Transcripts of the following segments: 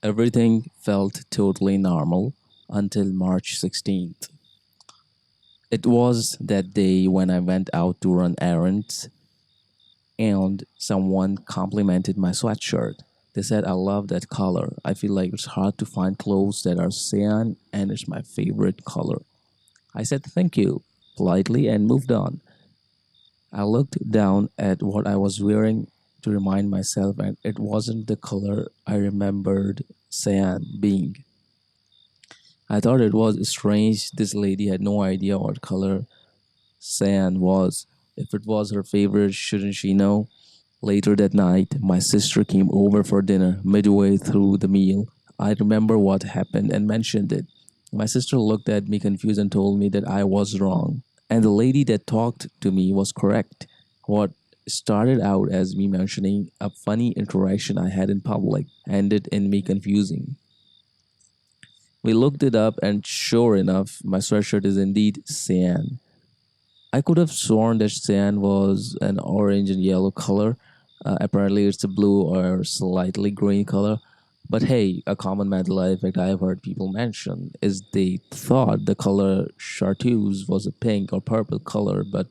Everything felt totally normal until March 16th. It was that day when I went out to run errands and someone complimented my sweatshirt. They said, I love that color. I feel like it's hard to find clothes that are cyan and it's my favorite color. I said, thank you, politely and moved on. I looked down at what I was wearing to remind myself, and it wasn't the color I remembered cyan being. I thought it was strange this lady had no idea what color cyan was. If it was her favorite, shouldn't she know? Later that night, my sister came over for dinner midway through the meal. I remember what happened and mentioned it. My sister looked at me confused and told me that I was wrong. And the lady that talked to me was correct. What started out as me mentioning a funny interaction I had in public ended in me confusing. We looked it up, and sure enough, my sweatshirt is indeed cyan. I could have sworn that cyan was an orange and yellow color. Apparently, it's a blue or slightly green color. But hey, a common Mandela effect I have heard people mention is they thought the color chartreuse was a pink or purple color, but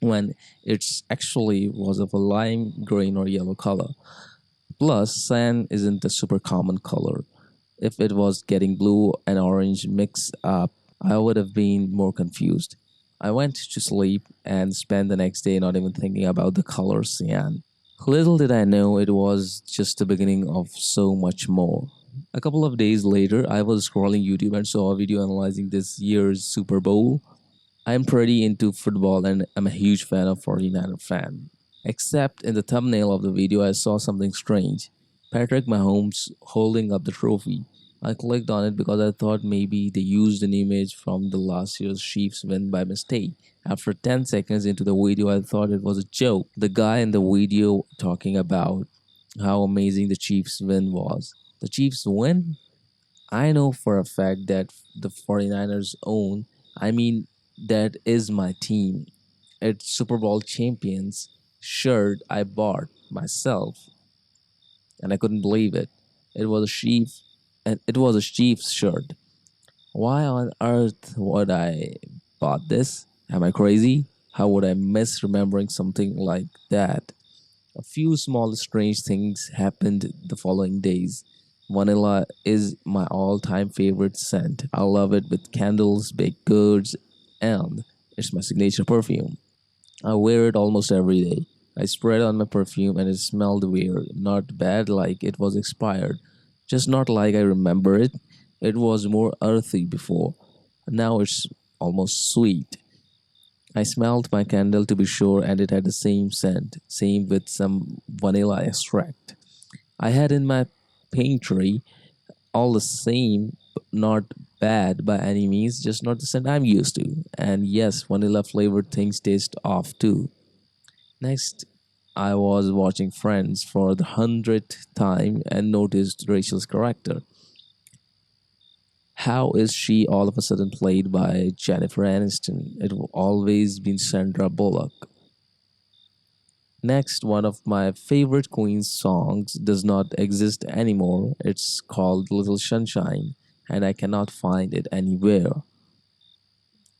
when it's actually was of a lime green or yellow color. Plus, cyan isn't a super common color. If it was getting blue and orange mixed up, I would have been more confused. I went to sleep and spent the next day not even thinking about the color cyan. Little did I know it was just the beginning of so much more. A couple of days later, I was scrolling YouTube and saw a video analyzing this year's Super Bowl. I'm pretty into football and I'm a huge fan of 49er fan. Except in the thumbnail of the video, I saw something strange. Patrick Mahomes holding up the trophy. I clicked on it because I thought maybe they used an image from the last year's Chiefs win by mistake. After 10 seconds into the video, I thought it was a joke. The guy in the video talking about how amazing the Chiefs win was. The Chiefs win? I know for a fact that the 49ers own, I mean, that is my team. It's Super Bowl champions shirt I bought myself, and I couldn't believe it. It was a Chiefs, and it was a Chiefs shirt. Why on earth would I bought this? Am I crazy? How would I miss remembering something like that? A few small strange things happened the following days. Vanilla is my all-time favorite scent. I love it with candles, baked goods, and it's my signature perfume. I wear it almost every day. I spread on my perfume and it smelled weird. Not bad like it was expired. Just not like I remember it. It was more earthy before. Now it's almost sweet. I smelled my candle to be sure and it had the same scent, same with some vanilla extract. I had in my pantry all the same, but not bad by any means, just not the scent I'm used to. And yes, vanilla flavored things taste off too. Next, I was watching Friends for the hundredth time and noticed Rachel's character. How is she all of a sudden played by Jennifer Aniston? It always been Sandra Bullock. Next, one of my favorite Queen songs does not exist anymore. It's called Little Sunshine, and I cannot find it anywhere.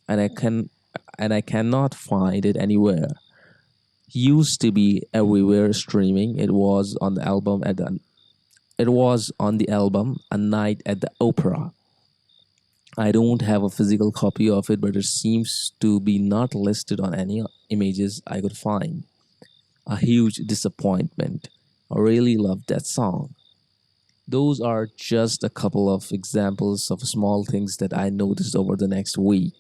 And I can and I cannot find it anywhere. Used to be everywhere streaming. It was on the album A Night at the Opera. I don't have a physical copy of it, but it seems to be not listed on any images I could find. A huge disappointment. I really loved that song. Those are just a couple of examples of small things that I noticed over the next week,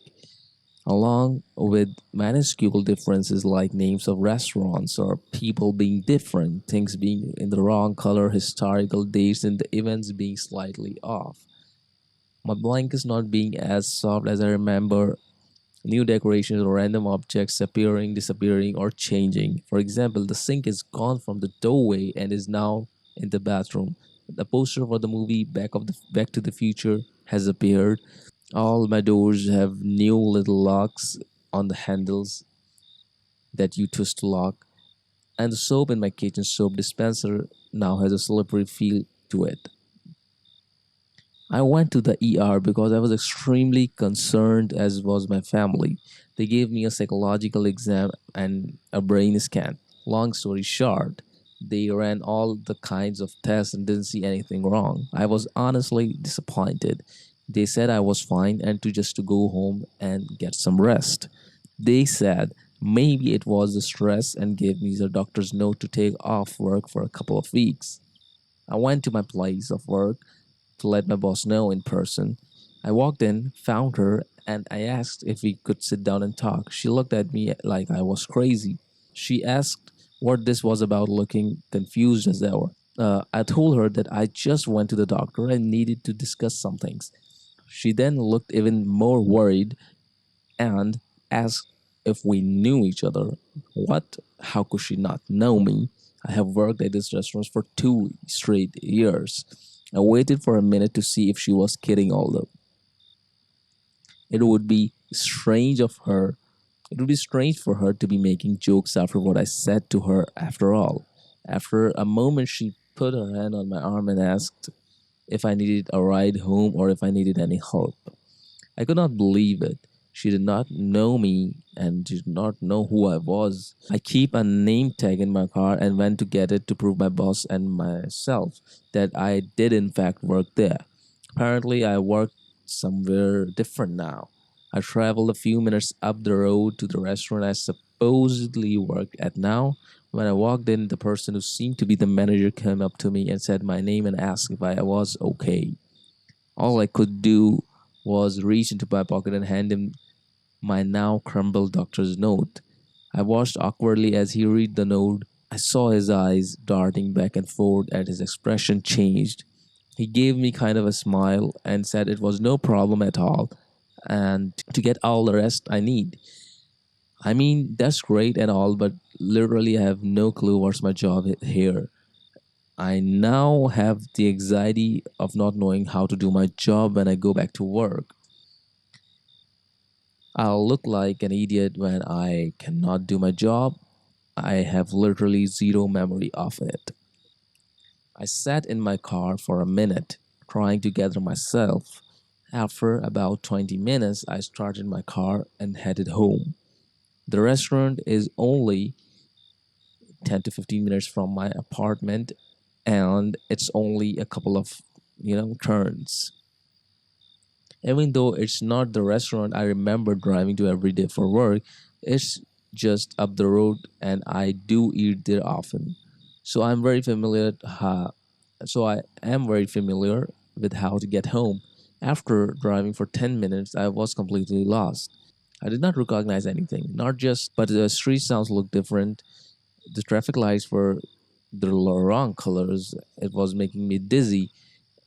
along with minuscule differences like names of restaurants or people being different, things being in the wrong color, historical dates, and the events being slightly off. My blankets not being as soft as I remember, new decorations or random objects appearing, disappearing, or changing. For example, the sink is gone from the doorway and is now in the bathroom. The poster for the movie Back to the Future has appeared. All my doors have new little locks on the handles that you twist to lock, and the soap in my kitchen soap dispenser now has a slippery feel to it. I went to the ER because I was extremely concerned, as was my family. They gave me a psychological exam and a brain scan. Long story short, they ran all the kinds of tests and didn't see anything wrong. I was honestly disappointed. They said I was fine and to go home and get some rest. They said maybe it was the stress and gave me the doctor's note to take off work for a couple of weeks. I went to my place of work to let my boss know in person. I walked in, found her, and I asked if we could sit down and talk. She looked at me like I was crazy. She asked what this was about, looking confused as ever. I told her that I just went to the doctor and needed to discuss some things. She then looked even more worried and asked if we knew each other. What? How could she not know me? I have worked at this restaurant for 2 straight years. I waited for a minute to see if she was kidding, although it would be strange of her. It would be strange for her to be making jokes after what I said to her after all. After a moment, she put her hand on my arm and asked if I needed a ride home or if I needed any help. I could not believe it. She did not know me and did not know who I was. I keep a name tag in my car and went to get it to prove my boss and myself that I did in fact work there. Apparently, I work somewhere different now. I traveled a few minutes up the road to the restaurant I supposedly work at now. When I walked in, the person who seemed to be the manager came up to me and said my name and asked if I was okay. All I could do was reach into my pocket and hand him my now crumbled doctor's note. I watched awkwardly as he read the note. I saw his eyes darting back and forth and his expression changed. He gave me kind of a smile and said it was no problem at all and to get all the rest I need. I mean, that's great and all, but literally I have no clue what's my job here. I now have the anxiety of not knowing how to do my job when I go back to work. I'll look like an idiot when I cannot do my job. I have literally zero memory of it. I sat in my car for a minute, trying to gather myself. After about 20 minutes, I started my car and headed home. The restaurant is only 10 to 15 minutes from my apartment, and it's only a couple of, turns. Even though it's not the restaurant I remember driving to every day for work, it's just up the road and I do eat there often. So I'm very familiar so I am very familiar with how to get home. After driving for 10 minutes, I was completely lost. I did not recognize anything, not just but the street sounds looked different. The traffic lights were the wrong colors. It was making me dizzy.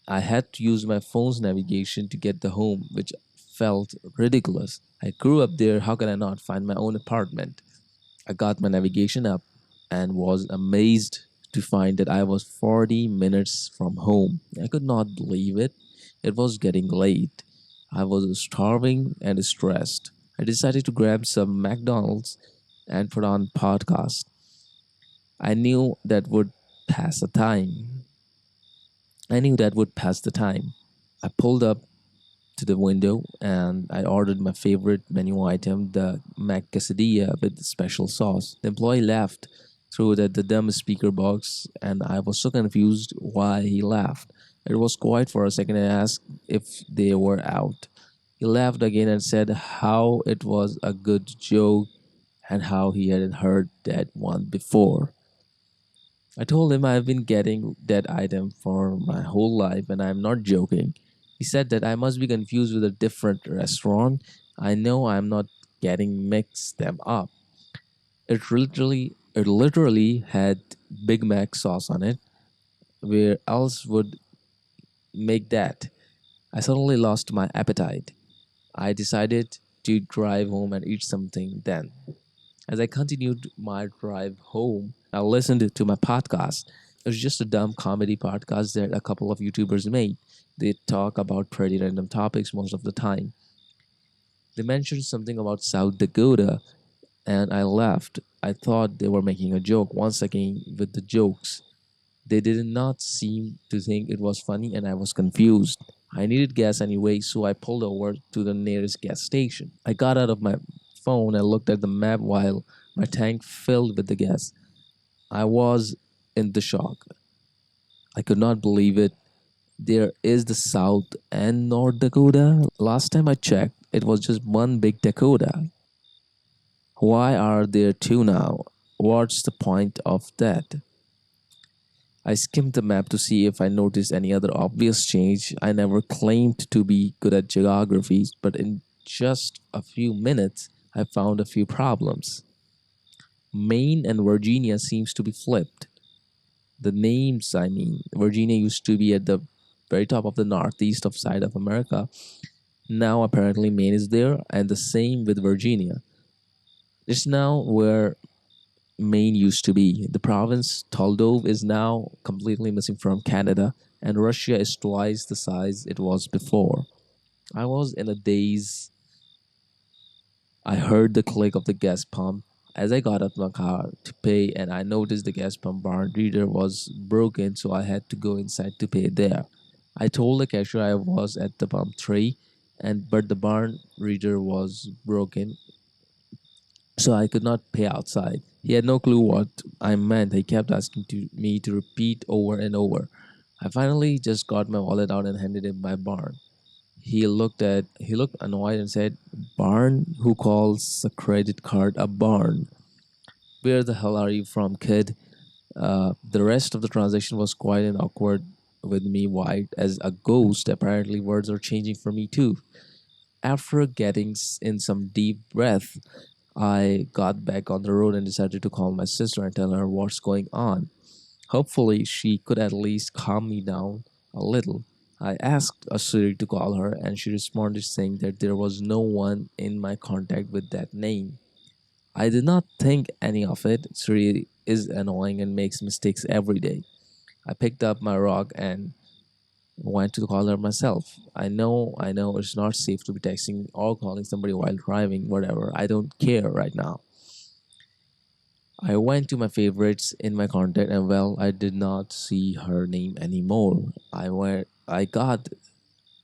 I had to use my phone's navigation to get the home, which felt ridiculous. I grew up there, how can I not find my own apartment? I got my navigation up and was amazed to find that I was 40 minutes from home. I could not believe it. It was getting late. I was starving and stressed. I decided to grab some McDonald's and put on podcast. I knew that would pass the time. I knew that would pass the time. I pulled up to the window and I ordered my favorite menu item, the mac quesadilla with special sauce. The employee laughed through the dumb speaker box, and I was so confused why he laughed. It was quiet for a second. I asked if they were out. He laughed again and said how it was a good joke and how he hadn't heard that one before. I told him I've been getting that item for my whole life and I'm not joking. He said that I must be confused with a different restaurant. I know I'm not getting mixed them up. It literally had Big Mac sauce on it. Where else would make that? I suddenly lost my appetite. I decided to drive home and eat something then. As I continued my drive home, I listened to my podcast. It was just a dumb comedy podcast that a couple of YouTubers made. They talk about pretty random topics most of the time. They mentioned something about South Dakota, and I laughed. I thought they were making a joke once again with the jokes. They did not seem to think it was funny, and I was confused. I needed gas anyway, so I pulled over to the nearest gas station. I got out of my phone and looked at the map while my tank filled with the gas. I was in the shock. I could not believe it. There is the South and North Dakota. Last time I checked, it was just one big Dakota. Why are there two now? What's the point of that? I skimmed the map to see if I noticed any other obvious change. I never claimed to be good at geography, but in just a few minutes, I found a few problems. Maine and Virginia seems to be flipped. The names, I mean, Virginia used to be at the very top of the northeast of side of America. Now apparently Maine is there, and the same with Virginia. It's now where Maine used to be. The province Toldov is now completely missing from Canada, and Russia is twice the size it was before. I was in a daze. I heard the click of the gas pump as I got out of my car to pay, and I noticed the gas pump barn reader was broken, so I had to go inside to pay there. I told the cashier I was at the pump three, and but the barn reader was broken, so I could not pay outside. He had no clue what I meant. He kept asking me to repeat over and over. I finally just got my wallet out and handed him my barn. He looked annoyed and said, "Barn? Who calls a credit card a barn? Where the hell are you from, kid?" The rest of the transaction was quiet and awkward with me white as a ghost. Apparently, words are changing for me too. After getting in some deep breath, I got back on the road and decided to call my sister and tell her what's going on. Hopefully, she could at least calm me down a little. I asked a Siri to call her, and she responded saying that there was no one in my contact with that name. I did not think any of it. Siri is annoying and makes mistakes every day. I picked up my rock and went to call her myself. I know it's not safe to be texting or calling somebody while driving, whatever. I don't care right now. I went to my favorites in my contact and well, I did not see her name anymore. I got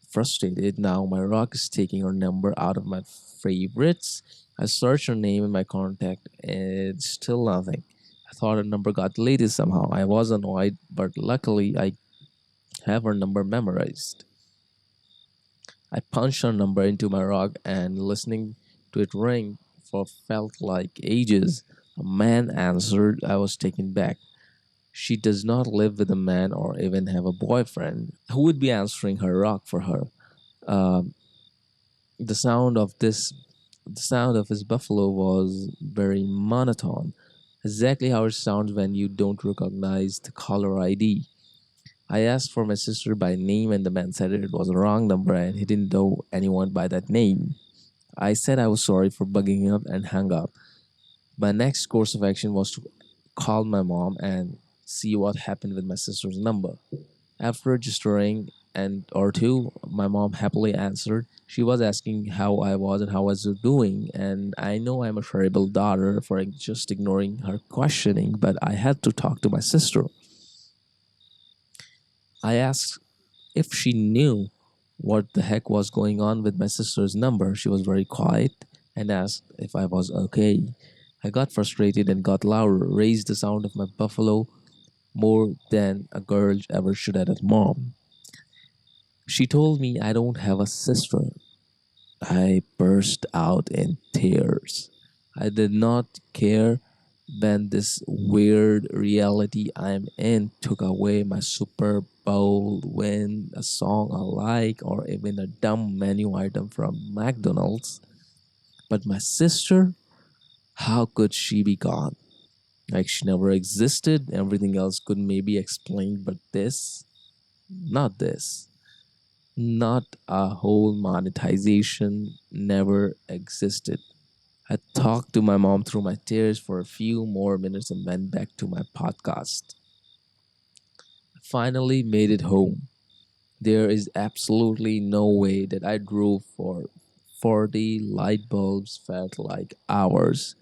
frustrated. Now my rock is taking her number out of my favorites. I searched her name in my contact and still nothing. I thought her number got deleted somehow. I was annoyed, but luckily I have her number memorized. I punched her number into my rock and listening to it ring for felt like ages. A man answered. I was taken back. She does not live with a man or even have a boyfriend. Who would be answering her rock for her? Um, the sound of this, the sound of his buffalo was very monotone, exactly how it sounds when you don't recognize the caller ID. I asked for my sister by name, and the man said it was a wrong number and he didn't know anyone by that name. I said I was sorry for bugging him up and hung up. My next course of action was to call my mom and see what happened with my sister's number. After registering and or two, my mom happily answered. She was asking how I was and how I was doing, and I know I'm a terrible daughter for just ignoring her questioning, but I had to talk to my sister. I asked if she knew what the heck was going on with my sister's number. She was very quiet and asked if I was okay. I got frustrated and got louder, raised the sound of my buffalo more than a girl ever should at a mom. She told me I don't have a sister. I burst out in tears. I did not care when this weird reality I'm in took away my Super Bowl win, a song I like, or even a dumb menu item from McDonald's. But my sister, how could she be gone? Like she never existed, everything else could maybe explain, but this, not this. Not a whole monetization never existed. I talked to my mom through my tears for a few more minutes and went back to my podcast. I finally made it home. There is absolutely no way that I drove for 40 light bulbs felt like hours.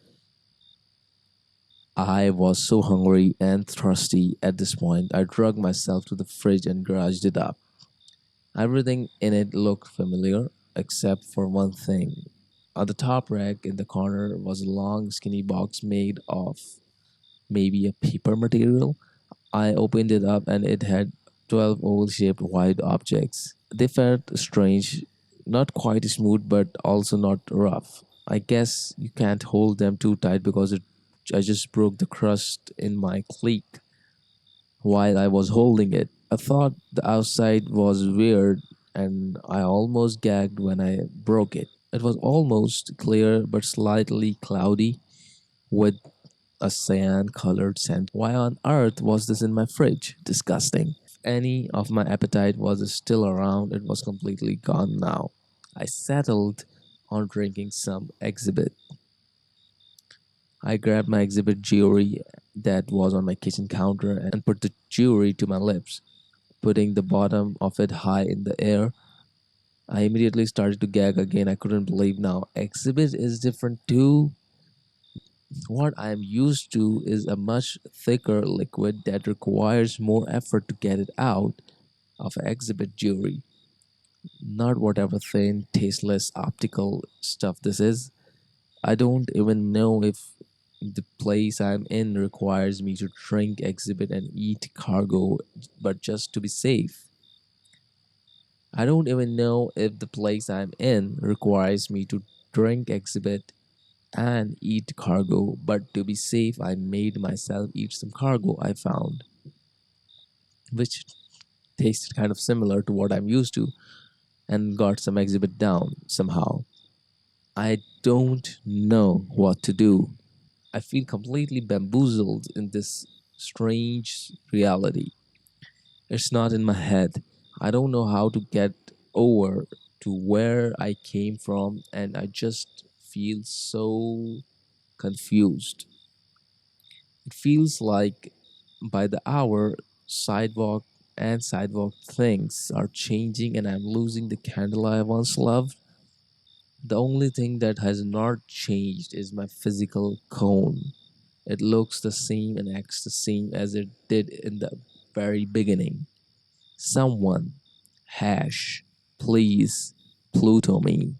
I was so hungry and thirsty at this point, I dragged myself to the fridge and garaged it up. Everything in it looked familiar, except for one thing. On the top rack in the corner was a long, skinny box made of maybe a paper material. I opened it up and it had 12 oval shaped white objects. They felt strange, not quite smooth, but also not rough. I guess you can't hold them too tight because I just broke the crust in my cleat while I was holding it. I thought the outside was weird and I almost gagged when I broke it. It was almost clear but slightly cloudy with a cyan colored scent. Why on earth was this in my fridge? Disgusting. If any of my appetite was still around, it was completely gone now. I settled on drinking some exhibit. I grabbed my exhibit jewelry that was on my kitchen counter and put the jewelry to my lips, putting the bottom of it high in the air. I immediately started to gag again. I couldn't believe now. Exhibit is different too. What I am used to is a much thicker liquid that requires more effort to get it out of exhibit jewelry, not whatever thin, tasteless optical stuff this is. I don't even know if the place I'm in requires me to drink exhibit and eat cargo, but just to be safe. I don't even know if the place I'm in requires me to drink exhibit and eat cargo, but to be safe, I made myself eat some cargo I found, which tasted kind of similar to what I'm used to, and got some exhibit down somehow. I don't know what to do. I feel completely bamboozled in this strange reality. It's not in my head. I don't know how to get over to where I came from, and I just feel so confused. It feels like by the hour, sidewalk things are changing, and I'm losing the candle I once loved. The only thing that has not changed is my physical cone. It looks the same and acts the same as it did in the very beginning. Someone, hash, please, Pluto me.